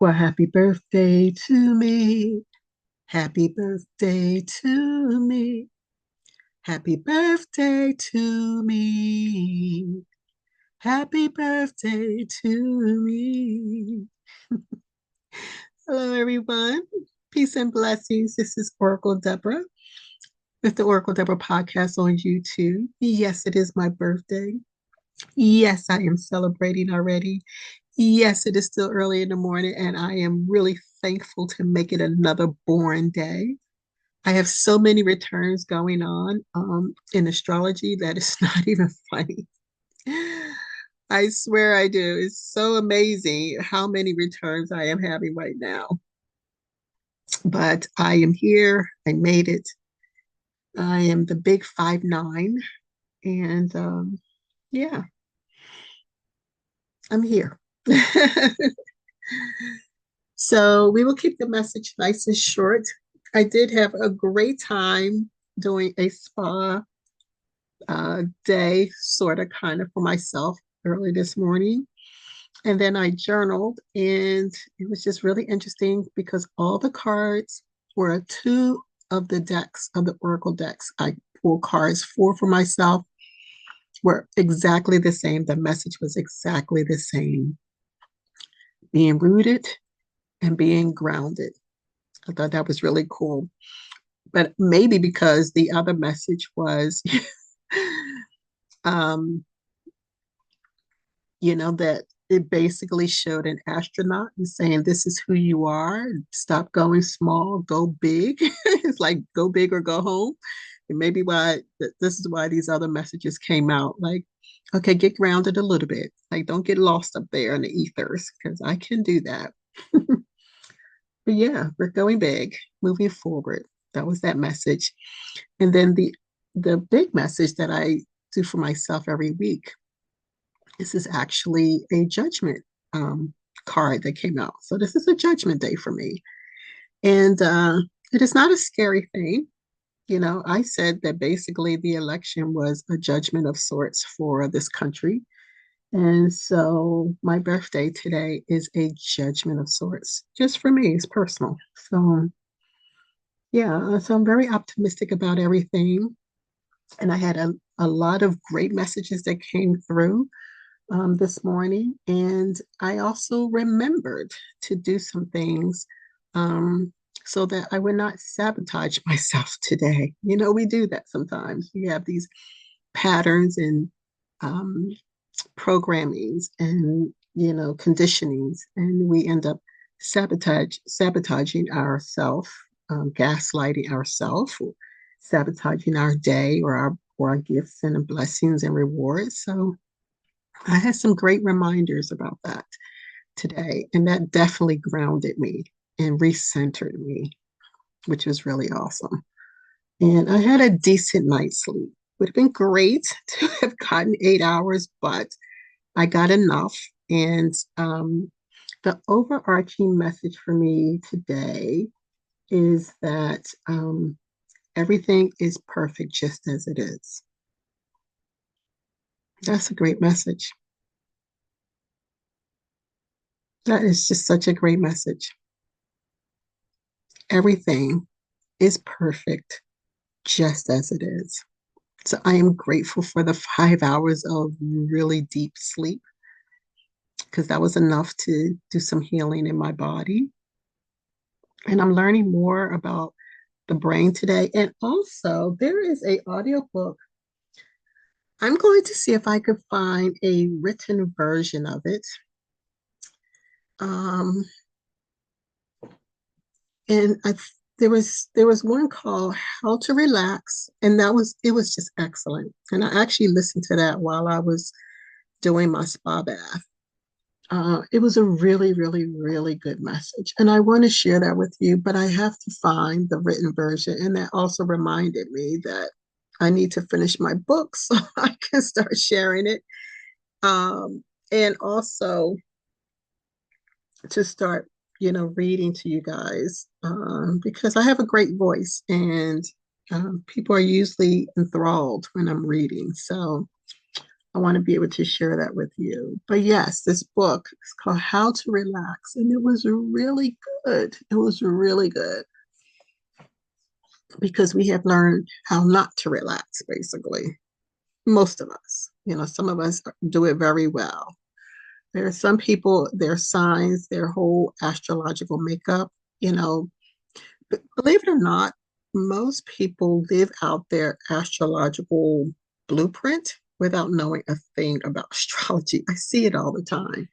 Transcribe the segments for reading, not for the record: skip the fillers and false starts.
Well, happy birthday to me. Happy birthday to me. Happy birthday to me. Happy birthday to me. Hello, everyone. Peace and blessings. This is Oracle Deborah with the Oracle Deborah podcast on YouTube. Yes, it is my birthday. Yes, I am celebrating already. Yes, it is still early in the morning, and I am really thankful to make it another born day. I have so many returns going on in astrology that it's not even funny. I swear I do. It's so amazing how many returns I am having right now. But I am here. I made it. I am the big 5'9", and yeah, I'm here. So we will keep the message nice and short. I did have a great time doing a spa day, sort of kind of for myself early this morning. And then I journaled, and it was just really interesting because all the cards were two of the decks of the Oracle decks. I pulled cards four for myself, were exactly the same. The message was exactly the same: being rooted and being grounded. I thought that was really cool. But maybe because the other message was, um, that it basically showed an astronaut and saying, this is who you are. Stop going small, go big. It's like go big or go home. And maybe this is why these other messages came out. Like, okay, get grounded a little bit. Like, don't get lost up there in the ethers, because I can do that. But yeah, we're going big, moving forward. That was that message. And then the big message that I do for myself every week. This is actually a judgment um, card that came out. So this is a judgment day for me. And it is not a scary thing. I said that basically the election was a judgment of sorts for this country. And so my birthday today is a judgment of sorts, just for me. It's personal. So yeah, so I'm very optimistic about everything. And I had a lot of great messages that came through this morning. And I also remembered to do some things um, so that I would not sabotage myself today. We do that sometimes. We have these patterns and um, programmings and, conditionings, and we end up sabotaging ourselves, gaslighting ourselves, sabotaging our day or our gifts and blessings and rewards. So I had some great reminders about that today, and that definitely grounded me and recentered me, which was really awesome. And I had a decent night's sleep. Would have been great to have gotten 8 hours, but I got enough. And the overarching message for me today is that everything is perfect just as it is. That's a great message. That is just such a great message. Everything is perfect just as it is. So I am grateful for the 5 hours of really deep sleep, because that was enough to do some healing in my body. And I'm learning more about the brain today. And also, there is a audiobook. I'm going to see if I could find a written version of it. Um, and there was one called How to Relax, and it was just excellent. And I actually listened to that while I was doing my spa bath. It was a really, really, really good message. And I want to share that with you, but I have to find the written version. And that also reminded me that I need to finish my book so I can start sharing it. And also to start, reading to you guys, because I have a great voice, and people are usually enthralled when I'm reading. So I want to be able to share that with you. But yes, this book is called How to Relax, and it was really good. It was really good because we have learned how not to relax, basically. Most of us, some of us do it very well. There are some people, their signs, their whole astrological makeup, you know, believe it or not, most people live out their astrological blueprint without knowing a thing about astrology. I see it all the time,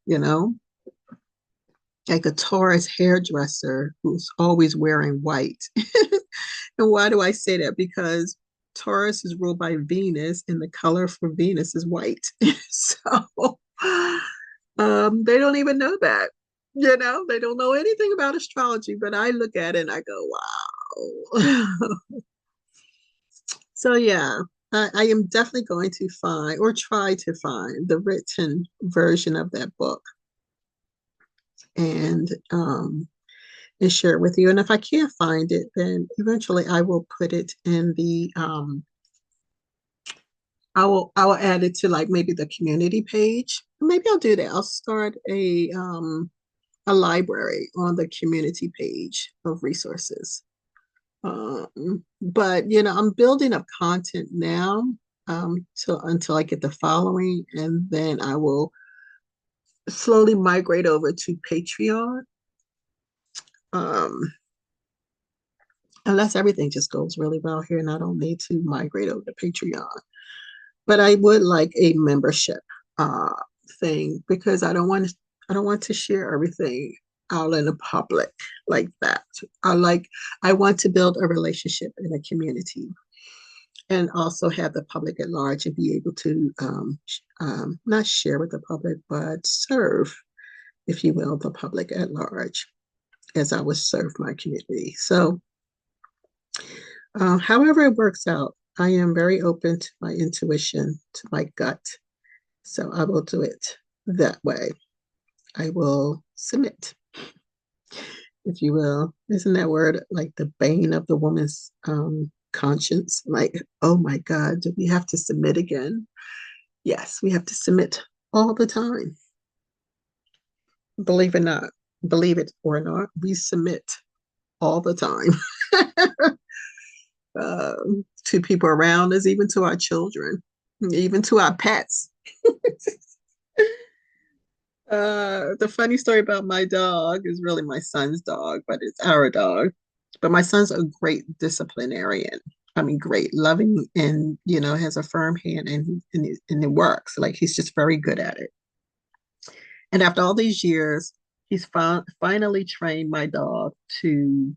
you know, like a Taurus hairdresser who's always wearing white. And why do I say that? Because Taurus is ruled by Venus, and the color for Venus is white. So they don't even know that. They don't know anything about astrology, but I look at it and I go, wow. So yeah, I am definitely going to find or try to find the written version of that book and share it with you. And if I can't find it, then eventually I will put it in the I will add it to like maybe the community page. Maybe I'll do that. I'll start a library on the community page of resources. But I'm building up content now till until I get the following, and then I will slowly migrate over to Patreon. Um, unless everything just goes really well here and I don't need to migrate over to Patreon. But I would like a membership uh thing because I don't want to share everything out in the public like that. I want to build a relationship in a community and also have the public at large and be able to not share with the public, but serve, if you will, the public at large as I would serve my community. So, however it works out, I am very open to my intuition, to my gut. So I will do it that way. I will submit, if you will. Isn't that word like the bane of the woman's conscience? Like, oh my God, do we have to submit again? Yes, we have to submit all the time. Believe it or not, believe it or not, we submit all the time to people around us, even to our children, even to our pets. The funny story about my dog is really my son's dog, but it's our dog. But my son's a great disciplinarian. I mean, great, loving, and has a firm hand, and it works. Like he's just very good at it. And after all these years, he's finally trained my dog to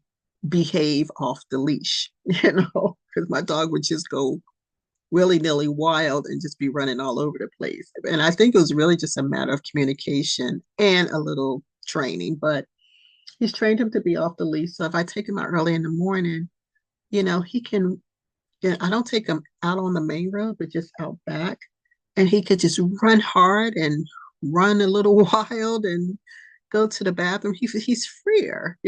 behave off the leash, because my dog would just go willy-nilly wild and just be running all over the place. And I think it was really just a matter of communication and a little training, but he's trained him to be off the leash. So if I take him out early in the morning, he can, I don't take him out on the main road, but just out back. And he could just run hard and run a little wild and go to the bathroom. He's freer,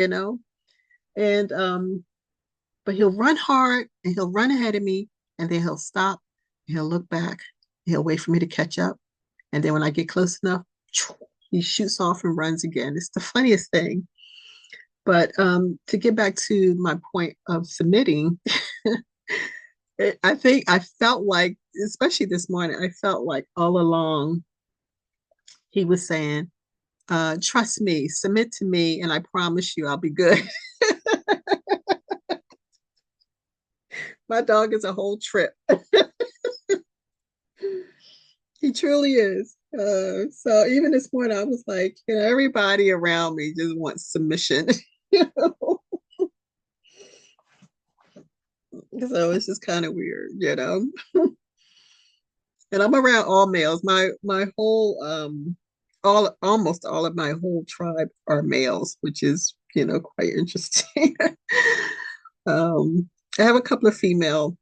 and but he'll run hard and he'll run ahead of me, and then he'll stop, and he'll look back, he'll wait for me to catch up, and then when I get close enough, he shoots off and runs again. It's the funniest thing. But to get back to my point of submitting, I think I felt like, especially this morning, I felt like all along he was saying, trust me, submit to me, and I promise you I'll be good. My dog is a whole trip. He truly is. So even this morning, I was like, everybody around me just wants submission. So it's just kind of weird. And I'm around all males. My whole all almost all of my whole tribe are males, which is quite interesting. I have a couple of female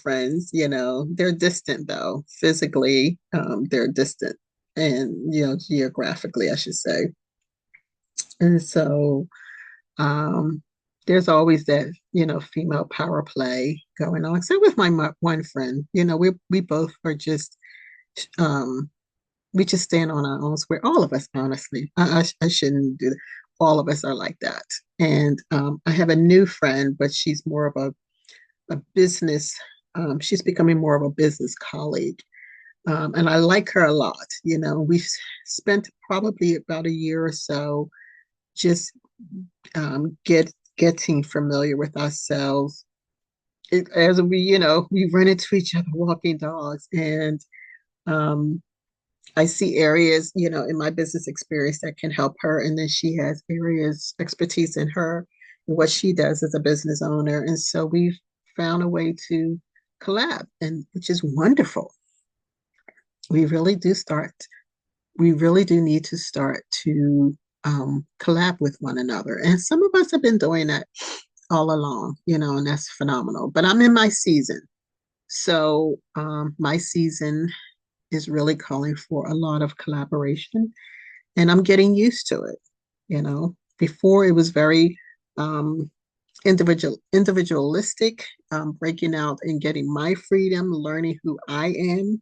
friends. They're distant though, physically. They're distant, and geographically, I should say. And so, um, there's always that, female power play going on. Except with my one friend, we both are just, um, we just stand on our own square. All of us, honestly, I shouldn't do that. All of us are like that. And I have a new friend, but she's more of a business. She's becoming more of a business colleague. And I like her a lot. We've spent probably about a year or so just getting familiar with ourselves. As we run into each other walking dogs, and um, I see areas, in my business experience that can help her, and then she has areas expertise in her and what she does as a business owner, and so we've found a way to collab, and which is wonderful. We really do start. We really do need to start to collab with one another, and some of us have been doing that all along, and that's phenomenal. But I'm in my season. So my season is really calling for a lot of collaboration, and I'm getting used to it. Before it was very um, individualistic, breaking out and getting my freedom, learning who I am,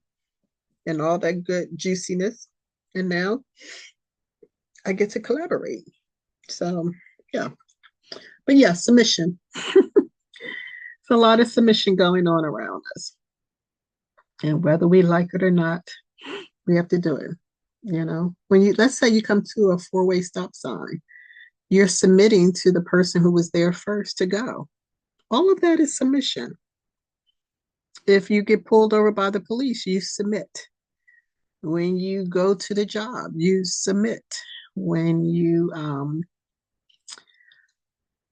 and all that good juiciness. And now I get to collaborate. So yeah, but yeah, submission. It's a lot of submission going on around us. And whether we like it or not, we have to do it. When let's say you come to a four-way stop sign, you're submitting to the person who was there first to go. All of that is submission. If you get pulled over by the police, you submit. When you go to the job, you submit. When you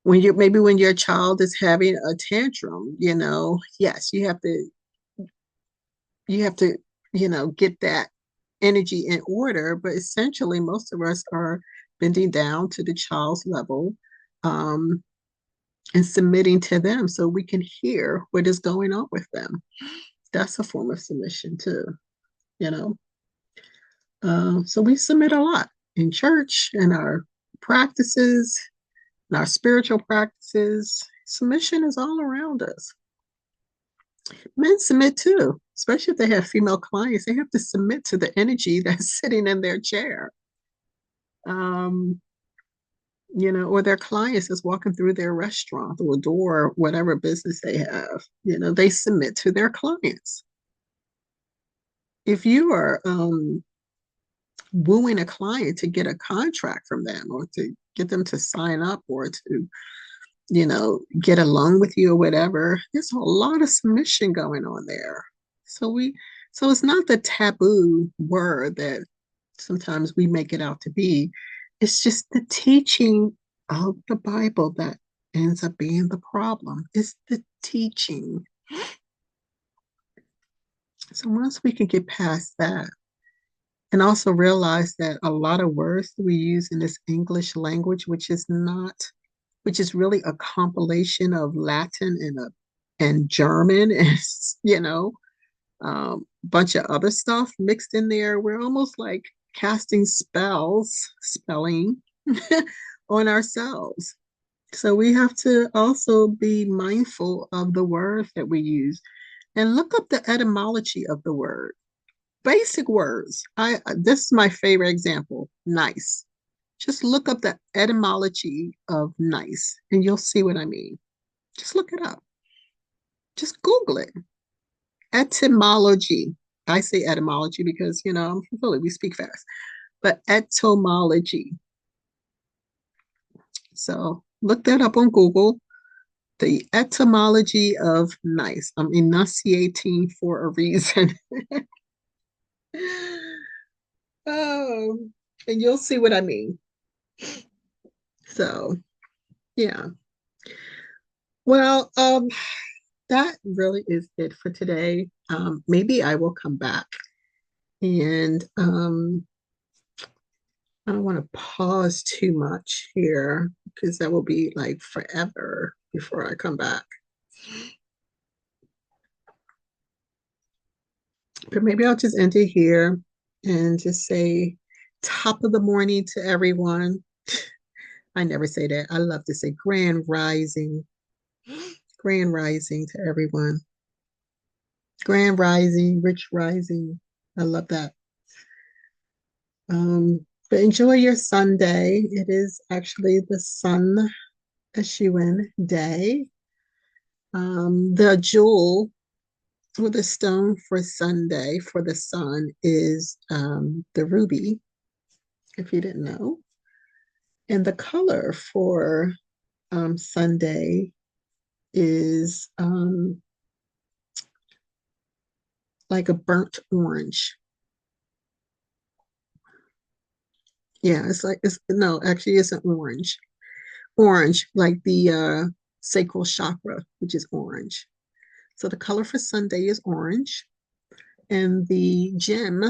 when your child is having a tantrum, yes, you have to get that energy in order, but essentially most of us are bending down to the child's level, um, and submitting to them so we can hear what is going on with them. That's a form of submission too, you know. So we submit a lot in church and our practices and our spiritual practices. Submission is all around us. Men submit too, especially if they have female clients. They have to submit to the energy that's sitting in their chair. Um, or their clients is walking through their restaurant or door, whatever business they have. They submit to their clients. If you are wooing a client to get a contract from them or to get them to sign up or to, get a loan with you or whatever, there's a lot of submission going on there. So it's not the taboo word that sometimes we make it out to be. It's just the teaching of the Bible that ends up being the problem. It's the teaching. So once we can get past that and also realize that a lot of words that we use in this English language, which is really a compilation of Latin and German and bunch of other stuff mixed in there. We're almost like casting spelling on ourselves. So we have to also be mindful of the words that we use and look up the etymology of the word. Basic words. This is my favorite example. Nice. Just look up the etymology of nice and you'll see what I mean. Just look it up. Just Google it. Etymology. I say etymology because, I'm from Philly, we speak fast, but etymology. So look that up on Google. The etymology of nice. I'm enunciating for a reason. Oh, and you'll see what I mean. So, yeah. Well, that really is it for today. Maybe I will come back and I don't want to pause too much here because that will be like forever before I come back. But maybe I'll just end it here and just say top of the morning to everyone. I never say that. I love to say grand rising, grand rising to everyone. Grand rising, rich rising. I love that. But enjoy your Sunday. It is actually the Sun Eschewin day. The jewel or the stone for Sunday for the sun is the ruby, if you didn't know. And the color for Sunday is like a burnt orange. Yeah, it's like it's no, actually it's an orange. Orange, like the sacral chakra, which is orange. So the color for Sunday is orange, and the gem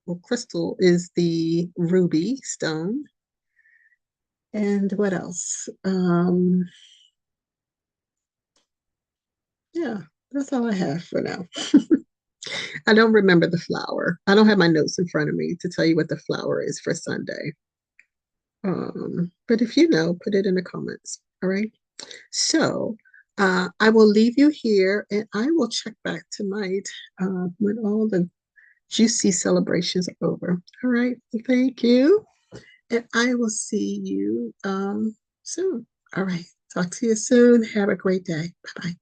or crystal is the ruby stone. And what else? Yeah, that's all I have for now. I don't remember the flower. I don't have my notes in front of me to tell you what the flower is for Sunday. But if you know, put it in the comments. All right. So I will leave you here and I will check back tonight when all the juicy celebrations are over. All right. Thank you. And I will see you soon. All right. Talk to you soon. Have a great day. Bye bye.